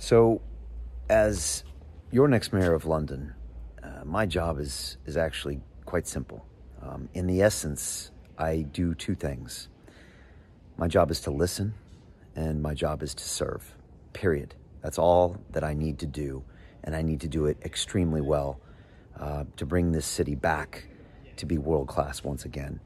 So, as your next mayor of London, my job is actually quite simple. In the essence, I do two things. My job is to listen, and my job is to serve, period. That's all that I need to do, and I need to do it extremely well to bring this city back to be world-class once again.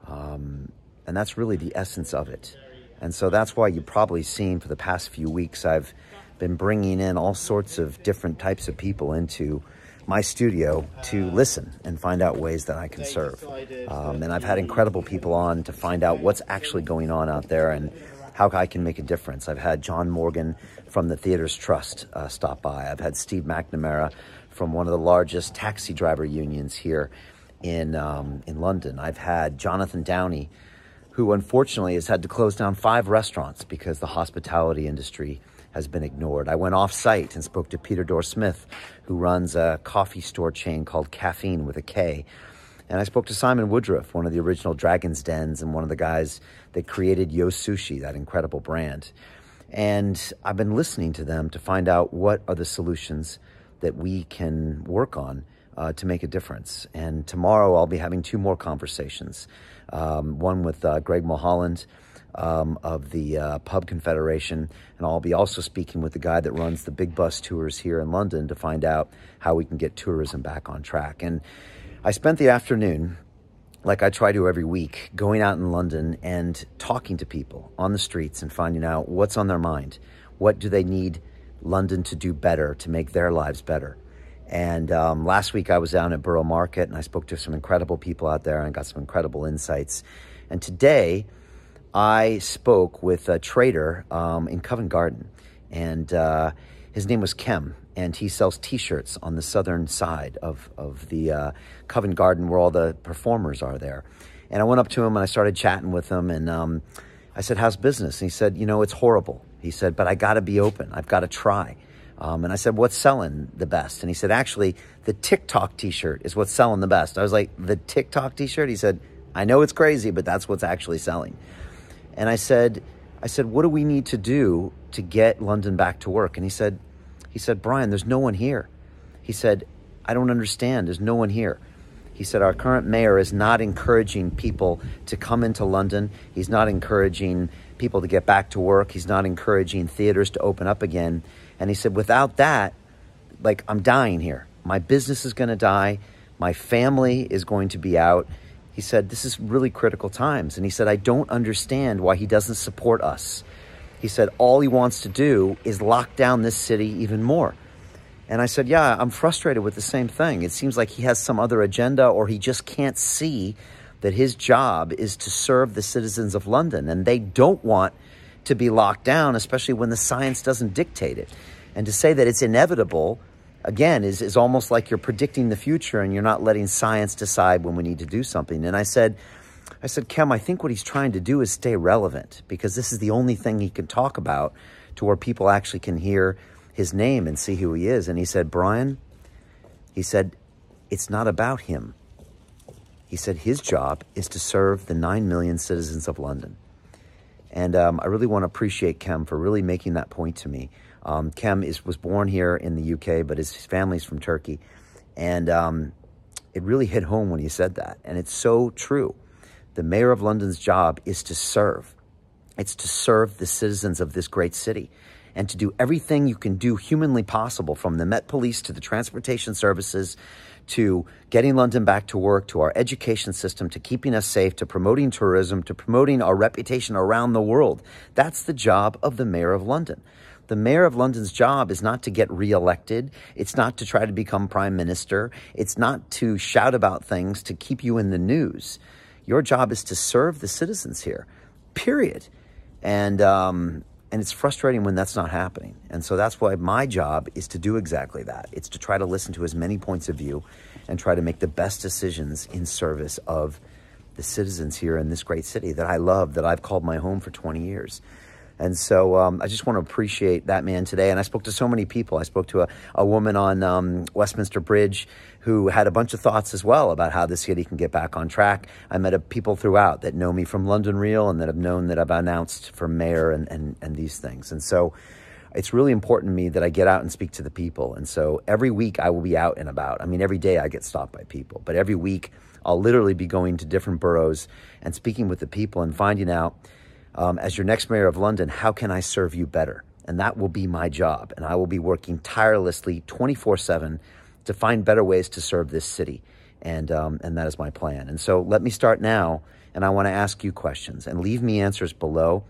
And that's really the essence of it. And so that's why you've probably seen for the past few weeks, I've been bringing in all sorts of different types of people into my studio to listen and find out ways that I can serve. And I've had incredible people on to find out what's actually going on out there and how I can make a difference. I've had John Morgan from the Theaters Trust stop by. I've had Steve McNamara from one of the largest taxi driver unions here in London. I've had Jonathan Downey, who unfortunately has had to close down 5 restaurants because the hospitality industry has been ignored. I went off-site and spoke to Peter Dorr-Smith, who runs a coffee store chain called Caffeine with a K. And I spoke to Simon Woodruff, one of the original Dragon's Dens and one of the guys that created Yo Sushi, that incredible brand. And I've been listening to them to find out what are the solutions that we can work on to make a difference. And tomorrow I'll be having 2 more conversations. One with Greg Mulholland of the Pub Confederation, and I'll be also speaking with the guy that runs the big bus tours here in London to find out how we can get tourism back on track. And I spent the afternoon, like I try to every week, going out in London and talking to people on the streets and finding out what's on their mind. What do they need London to do better to make their lives better? And last week I was down at Borough Market and I spoke to some incredible people out there and got some incredible insights. And today I spoke with a trader in Covent Garden, and his name was Kem, and he sells T-shirts on the southern side of the Covent Garden where all the performers are there. And I went up to him and I started chatting with him, and I said, "How's business?" And he said, "You know, it's horrible." He said, "But I got to be open. I've got to try." And I said, "What's selling the best?" And he said, "Actually, the TikTok T-shirt is what's selling the best." I was like, "The TikTok T-shirt?" He said, "I know it's crazy, but that's what's actually selling." And I said, "What do we need to do to get London back to work?" And he said, "Brian, there's no one here." He said, "I don't understand. There's no one here." He said, "Our current mayor is not encouraging people to come into London. He's not encouraging people to get back to work. He's not encouraging theaters to open up again." And he said, "Without that, like, I'm dying here. My business is going to die. My family is going to be out." He said, "This is really critical times." And he said, "I don't understand why he doesn't support us." He said, "All he wants to do is lock down this city even more." And I said, "Yeah, I'm frustrated with the same thing. It seems like he has some other agenda, or he just can't see that his job is to serve the citizens of London. And they don't want to be locked down, especially when the science doesn't dictate it. And to say that it's inevitable, again, is almost like you're predicting the future and you're not letting science decide when we need to do something." And I said, "Kem, I think what he's trying to do is stay relevant, because this is the only thing he can talk about to where people actually can hear his name and see who he is." And he said, "Brian," he said, "it's not about him." He said his job is to serve the 9 million citizens of London. And I really want to appreciate Kem for really making that point to me. Kem was born here in the UK, but his family's from Turkey. And it really hit home when he said that. And it's so true. The mayor of London's job is to serve. It's to serve the citizens of this great city and to do everything you can do humanly possible, from the Met Police to the transportation services to getting London back to work, to our education system, to keeping us safe, to promoting tourism, to promoting our reputation around the world. That's the job of the mayor of London. The mayor of London's job is not to get reelected. It's not to try to become prime minister. It's not to shout about things to keep you in the news. Your job is to serve the citizens here, period. And it's frustrating when that's not happening. And so that's why my job is to do exactly that. It's to try to listen to as many points of view and try to make the best decisions in service of the citizens here in this great city that I love, that I've called my home for 20 years. And so I just want to appreciate that man today. And I spoke to so many people. I spoke to a woman on Westminster Bridge who had a bunch of thoughts as well about how the city can get back on track. I met people throughout that know me from London Real and that have known that I've announced for mayor and these things. And so it's really important to me that I get out and speak to the people. And so every week I will be out and about. I mean, every day I get stopped by people, but every week I'll literally be going to different boroughs and speaking with the people and finding out, as your next mayor of London, how can I serve you better? And that will be my job. And I will be working tirelessly 24/7 to find better ways to serve this city. And that is my plan. And so let me start now. And I want to ask you questions, and leave me answers below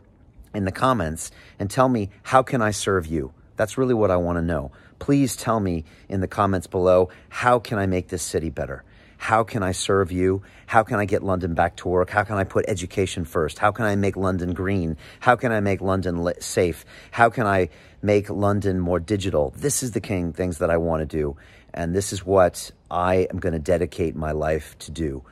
in the comments and tell me, how can I serve you? That's really what I want to know. Please tell me in the comments below, how can I make this city better? How can I serve you? How can I get London back to work? How can I put education first? How can I make London green? How can I make London safe? How can I make London more digital? This is the things that I want to do. And this is what I am going to dedicate my life to do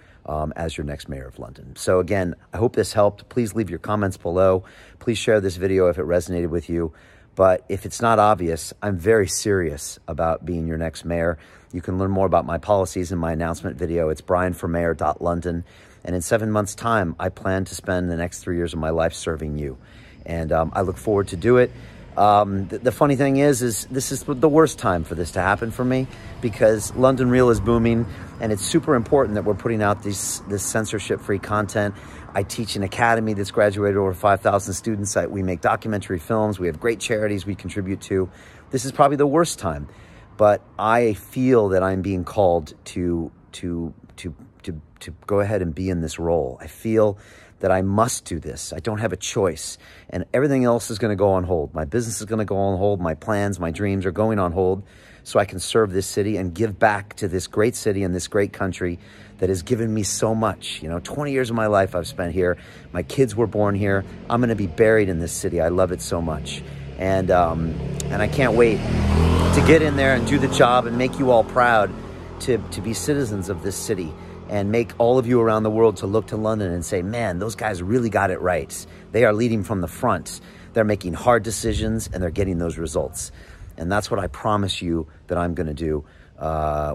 as your next mayor of London. So again, I hope this helped. Please leave your comments below. Please share this video if it resonated with you. But if it's not obvious, I'm very serious about being your next mayor. You can learn more about my policies in my announcement video. It's brianformayor.london. And in 7 months' time, I plan to spend the next 3 years of my life serving you. And I look forward to do it. The funny thing is this is the worst time for this to happen for me, because London Real is booming, and it's super important that we're putting out this censorship-free content. I teach an academy that's graduated over 5,000 students. We make documentary films. We have great charities we contribute to. This is probably the worst time, but I feel that I'm being called to go ahead and be in this role. I feel that I must do this. I don't have a choice. And everything else is going to go on hold. My business is going to go on hold. My plans, my dreams are going on hold so I can serve this city and give back to this great city and this great country that has given me so much. 20 years of my life I've spent here. My kids were born here. I'm going to be buried in this city. I love it so much. And I can't wait to get in there and do the job and make you all proud to be citizens of this city, and make all of you around the world to look to London and say, man, those guys really got it right. They are leading from the front. They're making hard decisions, and they're getting those results. And that's what I promise you that I'm going to do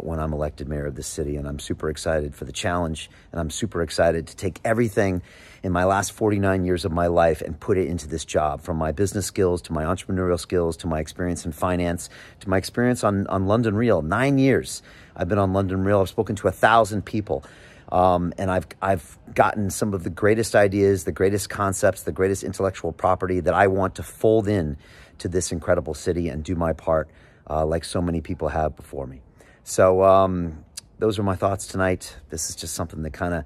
when I'm elected mayor of this city. And I'm super excited for the challenge, and I'm super excited to take everything in my last 49 years of my life and put it into this job, from my business skills to my entrepreneurial skills to my experience in finance to my experience on London Real. 9 years I've been on London Real. I've spoken to 1,000 people. And I've gotten some of the greatest ideas, the greatest concepts, the greatest intellectual property that I want to fold in to this incredible city and do my part like so many people have before me. So those are my thoughts tonight. This is just something that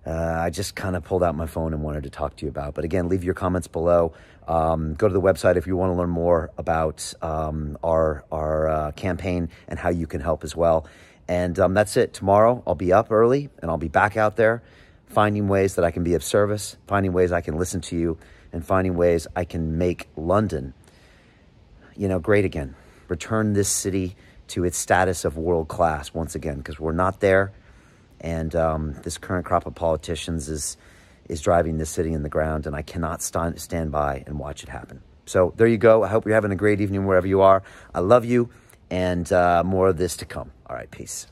I just pulled out my phone and wanted to talk to you about. But again, leave your comments below. Go to the website if you want to learn more about our campaign and how you can help as well. And that's it. Tomorrow, I'll be up early, and I'll be back out there finding ways that I can be of service, finding ways I can listen to you, and finding ways I can make London, great again. Return this city to its status of world class once again, because we're not there. And this current crop of politicians is driving this city in the ground, and I cannot stand by and watch it happen. So there you go. I hope you're having a great evening wherever you are. I love you, and more of this to come. All right, peace.